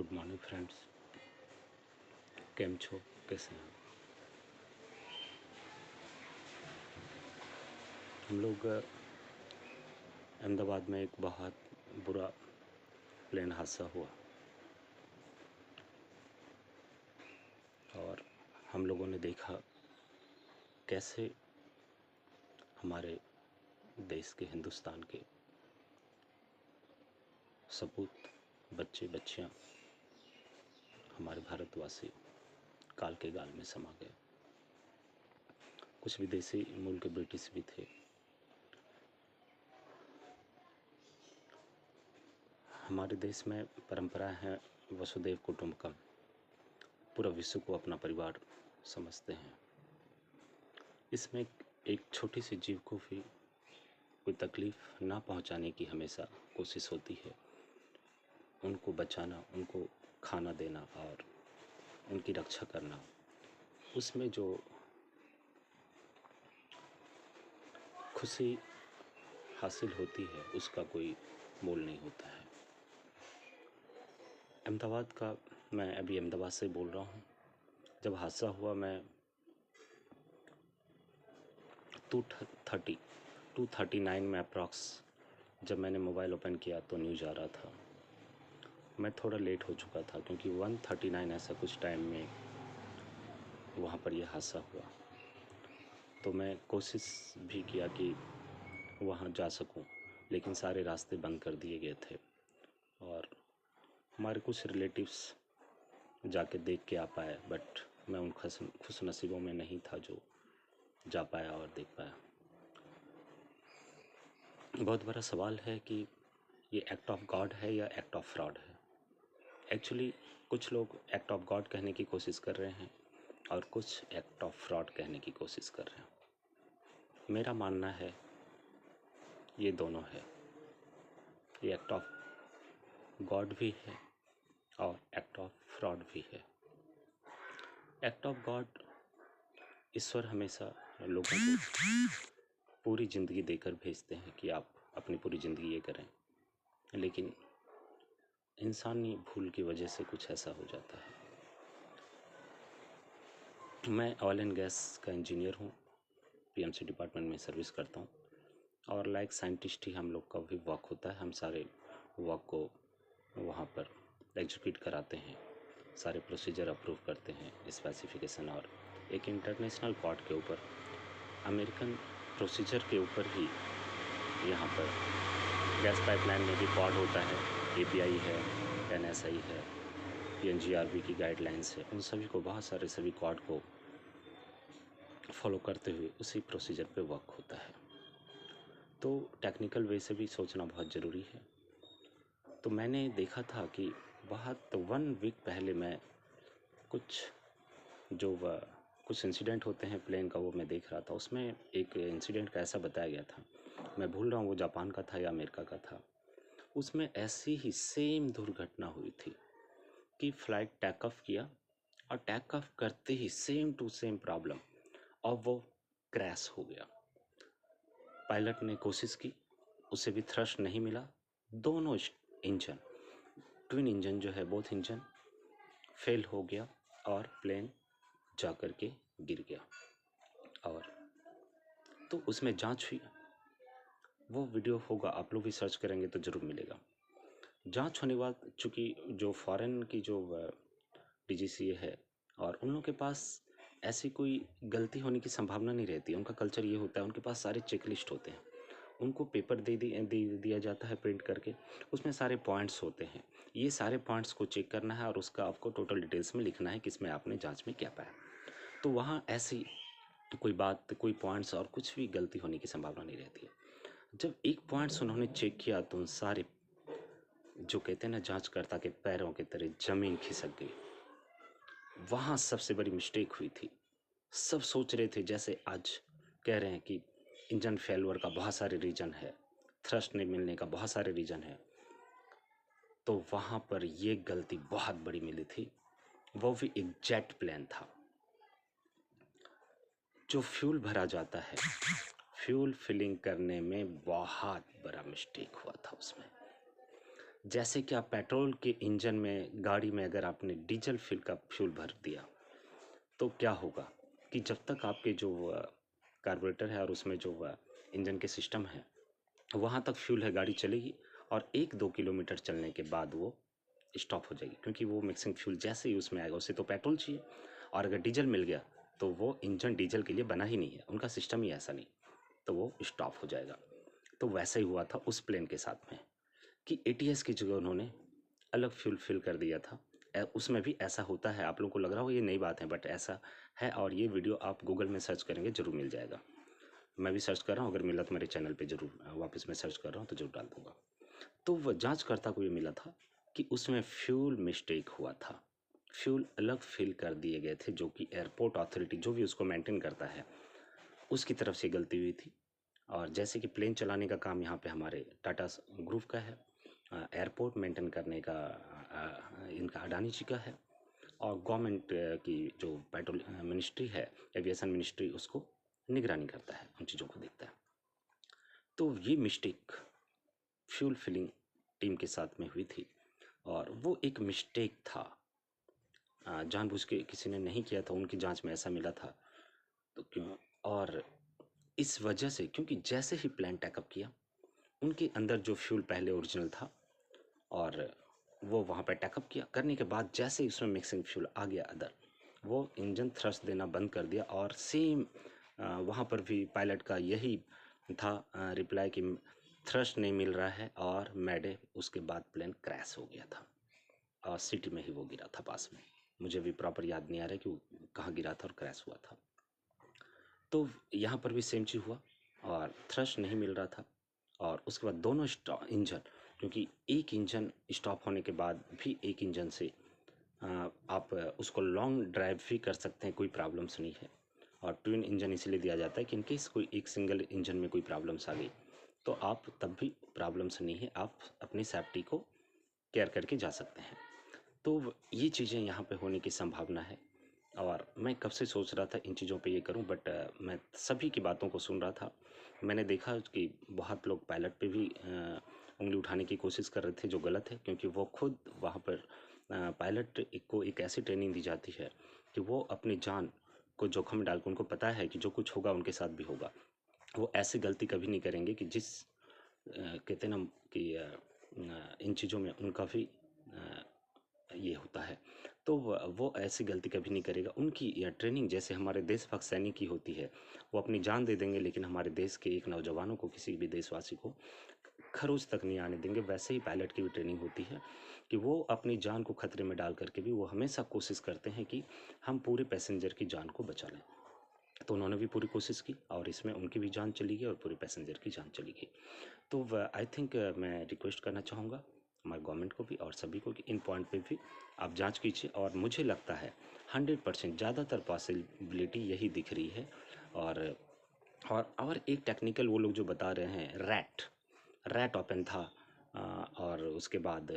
Good morning friends, केम छो, कैसे हैं? हम लोग अहमदाबाद में एक बहुत बुरा प्लेन हादसा हुआ और हम लोगों ने देखा कैसे हमारे देश के, हिंदुस्तान के सपूत बच्चे बच्चियां, हमारे भारतवासी काल के गाल में समा गए। कुछ विदेशी मूल के ब्रिटिश भी थे। हमारे देश में परंपरा है वसुधैव कुटुंबकम, पूरा विश्व को अपना परिवार समझते हैं। इसमें एक छोटी सी जीव को भी कोई तकलीफ ना पहुंचाने की हमेशा कोशिश होती है। उनको बचाना, उनको खाना देना और उनकी रक्षा करना, उसमें जो खुशी हासिल होती है उसका कोई मोल नहीं होता है। अहमदाबाद का, मैं अभी अहमदाबाद से बोल रहा हूँ। जब हादसा हुआ मैं 2:39 में अप्रॉक्स जब मैंने मोबाइल ओपन किया तो न्यूज़ आ रहा था। मैं थोड़ा लेट हो चुका था क्योंकि 1:39 ऐसा कुछ टाइम में वहाँ पर यह हादसा हुआ। तो मैं कोशिश भी किया कि वहाँ जा सकूं, लेकिन सारे रास्ते बंद कर दिए गए थे और हमारे कुछ रिलेटिव्स जाके देख के आ पाए, बट मैं उन खुश नसीबों में नहीं था जो जा पाया और देख पाया। बहुत बड़ा सवाल है कि ये एक्ट ऑफ गॉड है या एक्ट ऑफ फ्रॉड है। एक्चुअली कुछ लोग एक्ट ऑफ गॉड कहने की कोशिश कर रहे हैं और कुछ एक्ट ऑफ फ्रॉड कहने की कोशिश कर रहे हैं। मेरा मानना है ये दोनों है। ये एक्ट ऑफ गॉड भी है और एक्ट ऑफ फ्रॉड भी है। एक्ट ऑफ गॉड, ईश्वर हमेशा लोगों को पूरी ज़िंदगी देकर भेजते हैं कि आप अपनी पूरी ज़िंदगी ये करें, लेकिन इंसानी भूल की वजह से कुछ ऐसा हो जाता है। मैं ऑयल एंड गैस का इंजीनियर हूँ, पीएमसी डिपार्टमेंट में सर्विस करता हूँ और लाइक साइंटिस्ट ही हम लोग का भी वर्क होता है। हम सारे वर्क को वहाँ पर एग्जीक्यूट कराते हैं, सारे प्रोसीजर अप्रूव करते हैं, स्पेसिफिकेशन, और एक इंटरनेशनल पॉट के ऊपर, अमेरिकन प्रोसीजर के ऊपर ही यहाँ पर गैस पाइपलाइन में भी पॉट होता है, एपीआई है, एनएसआई है, पीएनजीआरबी की गाइडलाइंस है। उन सभी को, बहुत सारे सभी कॉड को फॉलो करते हुए उसी प्रोसीजर पे वर्क होता है। तो टेक्निकल वे से भी सोचना बहुत ज़रूरी है। तो मैंने देखा था कि बहुत 1 वीक पहले मैं कुछ इंसिडेंट होते हैं प्लेन का, वो मैं देख रहा था। उसमें एक इंसिडेंट का ऐसा बताया गया था, मैं भूल रहा हूँ वो जापान का था या अमेरिका का था। उसमें ऐसी ही सेम दुर्घटना हुई थी कि फ़्लाइट टेक ऑफ किया और टेक ऑफ करते ही सेम टू सेम प्रॉब्लम और वो क्रैश हो गया। पायलट ने कोशिश की, उसे भी थ्रस्ट नहीं मिला। दोनों इंजन, ट्विन इंजन जो है, बोथ इंजन फेल हो गया और प्लेन जा कर के गिर गया। और तो उसमें जांच हुई, वो वीडियो होगा, आप लोग भी सर्च करेंगे तो ज़रूर मिलेगा। जांच होने के बाद, चूँकि जो फॉरेन की जो डीजीसीए है और उन लोगों के पास ऐसी कोई गलती होने की संभावना नहीं रहती है। उनका कल्चर ये होता है, उनके पास सारे चेकलिस्ट होते हैं। उनको पेपर दे दिया जाता है प्रिंट करके, उसमें सारे पॉइंट्स होते हैं। ये सारे पॉइंट्स को चेक करना है और उसका आपको टोटल डिटेल्स में लिखना है कि इसमें आपने जांच में क्या पाया। तो वहाँ ऐसी कोई बात, कोई पॉइंट्स और कुछ भी गलती होने की संभावना नहीं रहती है। जब एक पॉइंट्स उन्होंने चेक किया तो उन सारे, जो कहते हैं ना, जांचकर्ता के पैरों के तले जमीन खिसक गई। वहाँ सबसे बड़ी मिस्टेक हुई थी। सब सोच रहे थे, जैसे आज कह रहे हैं कि इंजन फेलवर का बहुत सारे रीज़न है, थ्रस्ट नहीं मिलने का बहुत सारे रीज़न है, तो वहाँ पर ये गलती बहुत बड़ी मिली थी। वो भी एक जेट प्लेन था। जो फ्यूल भरा जाता है, फ्यूल फिलिंग करने में बहुत बड़ा मिस्टेक हुआ था उसमें। जैसे कि आप पेट्रोल के इंजन में गाड़ी में अगर आपने डीजल फिल का फ्यूल भर दिया तो क्या होगा कि जब तक आपके जो कार्बोरेटर है और उसमें जो इंजन के सिस्टम है वहाँ तक फ्यूल है, गाड़ी चलेगी और 1-2 किलोमीटर चलने के बाद वो स्टॉप हो जाएगी, क्योंकि वो मिक्सिंग फ्यूल जैसे ही उसमें आएगा उसे तो पेट्रोल चाहिए, और अगर डीजल मिल गया तो वो इंजन डीजल के लिए बना ही नहीं है, उनका सिस्टम ही ऐसा नहीं, तो वो स्टॉप हो जाएगा। तो वैसा ही हुआ था उस प्लेन के साथ में कि एटीएस की जगह उन्होंने अलग फ्यूल फिल कर दिया था। उसमें भी ऐसा होता है, आप लोगों को लग रहा हो ये नई बात है, बट ऐसा है, और ये वीडियो आप गूगल में सर्च करेंगे ज़रूर मिल जाएगा। मैं भी सर्च कर रहा हूँ, अगर मिला तो मेरे चैनल पे ज़रूर वापस मैं सर्च कर रहा हूँ तो ज़रूर डाल दूँगा। तो वह जाँचकर्ता को ये मिला था कि उसमें फ्यूल मिस्टेक हुआ था। फ्यूल अलग फिल कर दिए गए थे, जो कि एयरपोर्ट अथॉरिटी जो भी उसको मेंटेन करता है, उसकी तरफ से गलती हुई थी। और जैसे कि प्लेन चलाने का काम यहाँ पे हमारे टाटा ग्रुप का है, एयरपोर्ट मेंटेन करने का इनका अडानी जी का है, और गवर्नमेंट की जो पेट्रोल मिनिस्ट्री है, एविएशन मिनिस्ट्री, उसको निगरानी करता है, उन चीज़ों को देखता है। तो ये मिस्टेक फ्यूल फिलिंग टीम के साथ में हुई थी, और वो एक मिस्टेक था, जानबूझ के किसी ने नहीं किया था, उनकी जांच में ऐसा मिला था। तो क्यों, और इस वजह से, क्योंकि जैसे ही प्लान टेकअप किया उनके अंदर जो फ्यूल पहले ओरिजिनल था, और वो वहाँ पे टैकअप किया, करने के बाद जैसे ही उसमें मिक्सिंग फ्यूल आ गया अदर, वो इंजन थ्रस्ट देना बंद कर दिया, और सेम वहाँ पर भी पायलट का यही था रिप्लाई कि थ्रस्ट नहीं मिल रहा है और मैडे। उसके बाद प्लेन क्रैश हो गया था, और सिटी में ही वो गिरा था पास में। मुझे भी प्रॉपर याद नहीं आ रहा कि वो कहाँ गिरा था और क्रैश हुआ था। तो यहाँ पर भी सेम चीज़ हुआ, और थ्रस्ट नहीं मिल रहा था, और उसके बाद दोनों इंजन, क्योंकि एक इंजन स्टॉप होने के बाद भी एक इंजन से आप उसको लॉन्ग ड्राइव भी कर सकते हैं, कोई प्रॉब्लम्स नहीं है। और ट्विन इंजन इसलिए दिया जाता है कि इनकेस कोई एक सिंगल इंजन में कोई प्रॉब्लम्स आ गई तो आप तब भी प्रॉब्लम्स नहीं है, आप अपनी सेफ्टी को केयर करके जा सकते हैं। तो ये चीज़ें यहाँ पे होने की संभावना है, और मैं कब से सोच रहा था इन चीज़ों पे ये करूं, बट मैं सभी की बातों को सुन रहा था। मैंने देखा कि बहुत लोग पायलट पे भी उंगली उठाने की कोशिश कर रहे थे, जो गलत है, क्योंकि वो खुद वहाँ पर पायलट को एक ऐसी ट्रेनिंग दी जाती है कि वो अपनी जान को जोखिम में डाल के, उनको पता है कि जो कुछ होगा उनके साथ भी होगा, वो ऐसी गलती कभी नहीं करेंगे कि जिस कहते हैं ना कि इन चीज़ों में उनका भी ये होता है। तो वो ऐसी गलती कभी नहीं करेगा। उनकी या ट्रेनिंग जैसे हमारे देशभक्त सैनिक की होती है, वो अपनी जान दे देंगे लेकिन हमारे देश के एक नौजवानों को, किसी भी देशवासी को खरोच तक नहीं आने देंगे। वैसे ही पायलट की भी ट्रेनिंग होती है कि वो अपनी जान को खतरे में डाल करके भी वो हमेशा कोशिश करते हैं कि हम पूरे पैसेंजर की जान को बचा लें। तो उन्होंने भी पूरी कोशिश की, और इसमें उनकी भी जान चली गई और पूरे पैसेंजर की जान चली गई। तो आई थिंक मैं रिक्वेस्ट करना चाहूँगा हमारे गवर्नमेंट को भी और सभी को कि इन पॉइंट पे भी आप जांच कीजिए, और मुझे लगता है 100% ज़्यादातर पॉसिबिलिटी यही दिख रही है। और और एक टेक्निकल वो लोग जो बता रहे हैं, रैट ओपन था, और उसके बाद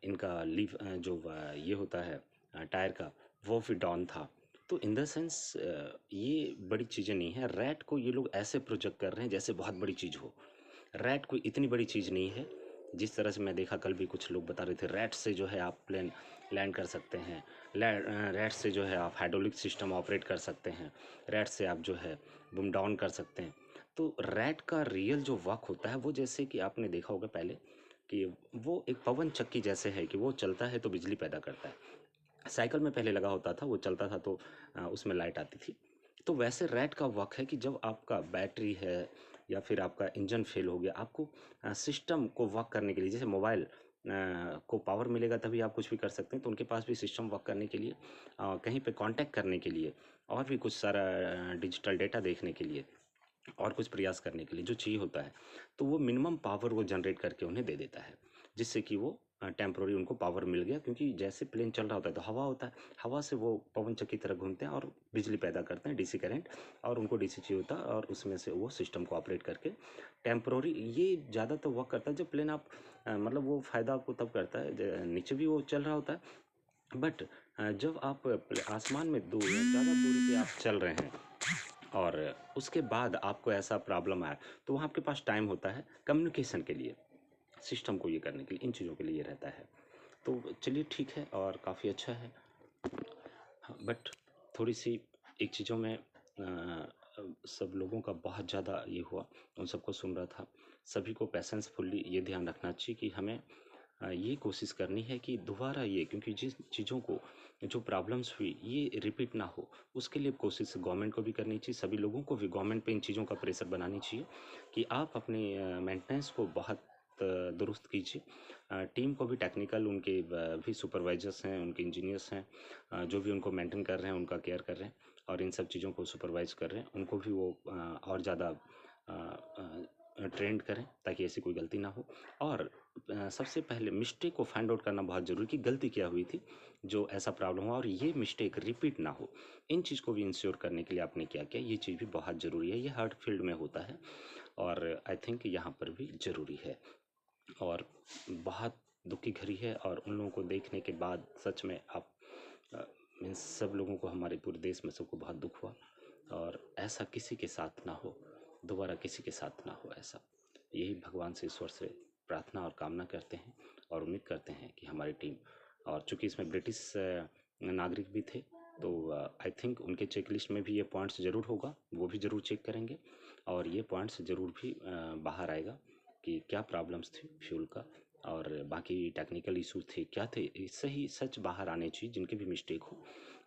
इनका लीव जो ये होता है टायर का, वो भी डाउन था। तो इन द सेंस ये बड़ी चीज़ें नहीं है, रैट को ये लोग ऐसे प्रोजेक्ट कर रहे हैं जैसे बहुत बड़ी चीज़ हो। रैट कोई इतनी बड़ी चीज़ नहीं है। जिस तरह से मैं देखा, कल भी कुछ लोग बता रहे थे, रैट से जो है आप प्लेन लैंड कर सकते हैं, रैट से जो है आप हाइड्रोलिक सिस्टम ऑपरेट कर सकते हैं, रैट से आप जो है बूम डाउन कर सकते हैं। तो रैट का रियल जो वर्क होता है वो, जैसे कि आपने देखा होगा पहले, कि वो एक पवन चक्की जैसे है कि वो चलता है तो बिजली पैदा करता है। साइकिल में पहले लगा होता था, वो चलता था तो उसमें लाइट आती थी। तो वैसे रैट का वर्क है कि जब आपका बैटरी है या फिर आपका इंजन फेल हो गया, आपको सिस्टम को वर्क करने के लिए, जैसे मोबाइल को पावर मिलेगा तभी आप कुछ भी कर सकते हैं, तो उनके पास भी सिस्टम वर्क करने के लिए, कहीं पे कांटेक्ट करने के लिए, और भी कुछ सारा डिजिटल डेटा देखने के लिए, और कुछ प्रयास करने के लिए जो चाहिए होता है, तो वो मिनिमम पावर वो जनरेट करके उन्हें दे देता है, जिससे कि वो टेम्प्रोरी उनको पावर मिल गया। क्योंकि जैसे प्लेन चल रहा होता है तो हवा होता है, हवा से वो पवन चक्की की तरह घूमते हैं और बिजली पैदा करते हैं, डीसी करंट, और उनको डीसी चाहिए होता है, और उसमें से वो सिस्टम को ऑपरेट करके टेम्प्रोरी, ये ज़्यादा तो वर्क करता है जब प्लेन आप मतलब वो फ़ायदा आपको तब करता है नीचे भी वो चल रहा होता है, बट जब आप आसमान में ज़्यादा दूरी पे आप चल रहे हैं और उसके बाद आपको ऐसा प्रॉब्लम आया, तो वहाँ आपके पास टाइम होता है कम्युनिकेशन के लिए। सिस्टम को ये करने के लिए, इन चीज़ों के लिए ये रहता है। तो चलिए ठीक है और काफ़ी अच्छा है। हाँ, बट थोड़ी-सी एक चीज़ों में सब लोगों का बहुत ज़्यादा ये हुआ, उन सबको सुन रहा था। सभी को पैशेंसफुली ये ध्यान रखना चाहिए कि हमें ये कोशिश करनी है कि दोबारा ये, क्योंकि जिस चीज़ों को जो प्रॉब्लम्स हुई ये रिपीट ना हो, उसके लिए कोशिश गवर्नमेंट को भी करनी चाहिए, सभी लोगों को भी गवर्नमेंट पे इन चीज़ों का प्रेशर बनानी चाहिए कि आप अपने मेंटेनेंस को बहुत दुरुस्त कीजिए। टीम को भी टेक्निकल उनके भी सुपरवाइजर्स हैं, उनके इंजीनियर्स हैं, जो भी उनको मेंटेन कर रहे हैं, उनका केयर कर रहे हैं और इन सब चीज़ों को सुपरवाइज कर रहे हैं, उनको भी वो और ज़्यादा ट्रेंड करें ताकि ऐसी कोई गलती ना हो। और सबसे पहले मिस्टेक को फाइंड आउट करना बहुत ज़रूरी कि गलती क्या हुई थी जो ऐसा प्रॉब्लम हुआ और ये मिस्टेक रिपीट ना हो। इन चीज़ को भी इंश्योर करने के लिए आपने क्या किया, ये चीज़ भी बहुत ज़रूरी है। ये हर फील्ड में होता है और आई थिंक यहाँ पर भी ज़रूरी है। और बहुत दुख की घड़ी है और उन लोगों को देखने के बाद सच में आप मीन्स सब लोगों को, हमारे पूरे देश में सबको बहुत दुख हुआ और ऐसा किसी के साथ ना हो, दोबारा किसी के साथ ना हो ऐसा। यही भगवान से, ईश्वर से प्रार्थना और कामना करते हैं और उम्मीद करते हैं कि हमारी टीम, और चूंकि इसमें ब्रिटिश नागरिक भी थे तो आई थिंक उनके चेक लिस्ट में भी ये पॉइंट्स ज़रूर होगा, वो भी ज़रूर चेक करेंगे और ये पॉइंट्स ज़रूर भी बाहर आएगा कि क्या प्रॉब्लम्स थी फ्यूल का और बाकी टेक्निकल इशू थे क्या थे। सही सच बाहर आने चाहिए, जिनकी भी मिस्टेक हो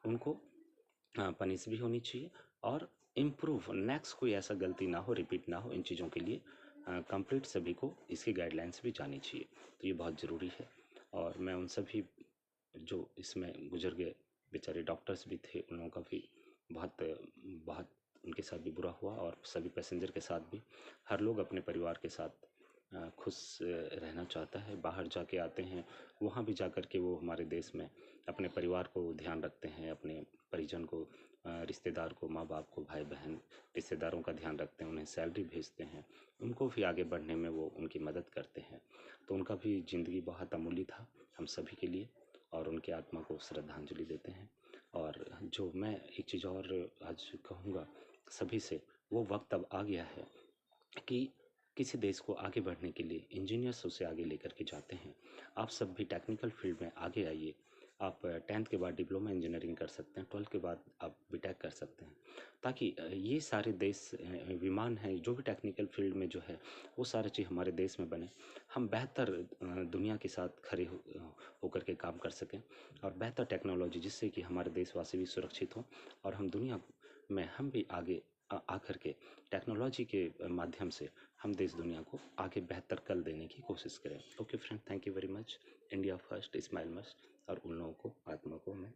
उनको पनिश भी होनी चाहिए और इम्प्रूव, नेक्स्ट कोई ऐसा गलती ना हो, रिपीट ना हो। इन चीज़ों के लिए कंप्लीट सभी को इसकी गाइडलाइंस भी जानी चाहिए, तो ये बहुत ज़रूरी है। और मैं उन सभी जो इसमें गुजर गए बेचारे डॉक्टर्स भी थे, उन लोगों का भी बहुत बहुत उनके साथ भी बुरा हुआ और सभी पैसेंजर के साथ भी। हर लोग अपने परिवार के साथ खुश रहना चाहता है, बाहर जाके आते हैं, वहाँ भी जा कर के वो हमारे देश में अपने परिवार को ध्यान रखते हैं, अपने परिजन को, रिश्तेदार को, माँ बाप को, भाई बहन रिश्तेदारों का ध्यान रखते हैं, उन्हें सैलरी भेजते हैं, उनको भी आगे बढ़ने में वो उनकी मदद करते हैं। तो उनका भी ज़िंदगी बहुत अमूल्य था हम सभी के लिए और उनके आत्मा को श्रद्धांजलि देते हैं। और जो मैं एक चीज़ और आज कहूँगा सभी से, वो वक्त अब आ गया है कि किसी देश को आगे बढ़ने के लिए इंजीनियर्स उसे आगे लेकर के जाते हैं। आप सब भी टेक्निकल फील्ड में आगे आइए। आप 10th के बाद डिप्लोमा इंजीनियरिंग कर सकते हैं, 12th के बाद आप बीटेक कर सकते हैं, ताकि ये सारे देश विमान हैं, जो भी टेक्निकल फील्ड में जो है वो सारी चीज़ हमारे देश में बने, हम बेहतर दुनिया के साथ खड़े होकर के काम कर सकें और बेहतर टेक्नोलॉजी, जिससे कि हमारे देशवासी भी सुरक्षित हों और हम दुनिया में हम भी आगे आकर के टेक्नोलॉजी के माध्यम से हम देश दुनिया को आगे बेहतर कल देने की कोशिश करें। Okay friend, thank you very much. India first, smile must. और उन लोगों को, आत्मा को मैं